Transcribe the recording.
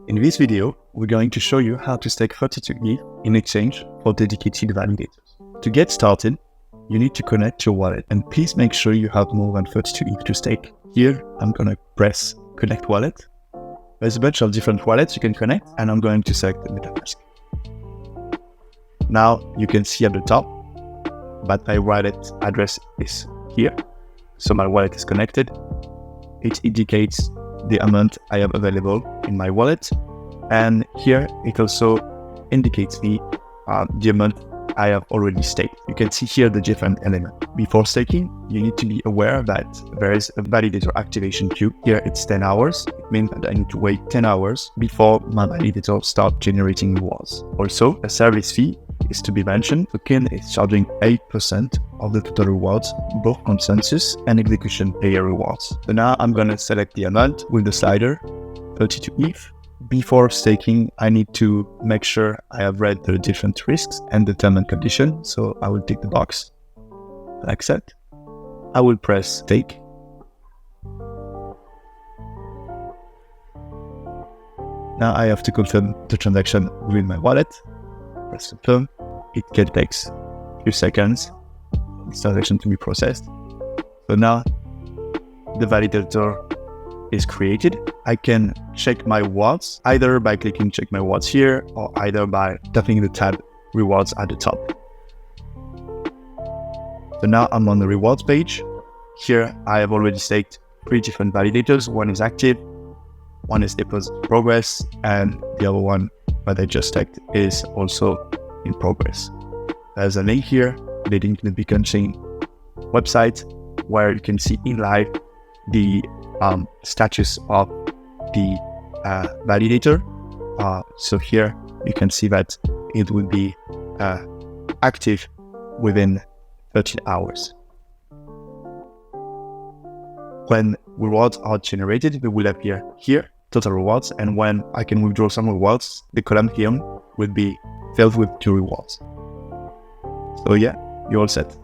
In this video, we're going to show you how to stake 32 ETH in exchange for dedicated validators. To get started, you need to connect your wallet, and please make sure you have more than 32 ETH to stake. Here, I'm going to press Connect Wallet. There's a bunch of different wallets you can connect, and I'm going to select the MetaMask. Now, you can see at the top that my wallet address is here. So my wallet is connected. It indicates the amount I have available in my wallet. And here it also indicates me the amount I have already staked. You can see here the different elements. Before staking, you need to be aware that there is a validator activation queue. Here it's 10 hours. It means that I need to wait 10 hours before my validator starts generating rewards. Also, a service fee is to be mentioned. So Kiln is charging 8% of the total rewards, both consensus and execution player rewards. So now I'm going to select the amount with the slider, 32 ETH. Before staking, I need to make sure I have read the different risks and the term and condition. So I will tick the box, accept. I will press stake. Now I have to confirm the transaction within my wallet. Press confirm. It can take a few seconds for this transaction to be processed. So now the validator is created. I can check my rewards either by clicking check my rewards here or either by tapping the tab rewards at the top. So now I'm on the rewards page. Here I have already staked 3 different validators. One is active, one is deposit progress, and the other one that I just staked is also in progress. There's a link here leading to the Beacon Chain website where you can see in live the status of the validator. So here you can see that it will be active within 13 hours. When rewards are generated, they will appear here, total rewards, and when I can withdraw some rewards, the column here will be filled with 2 rewards. So yeah, you're all set.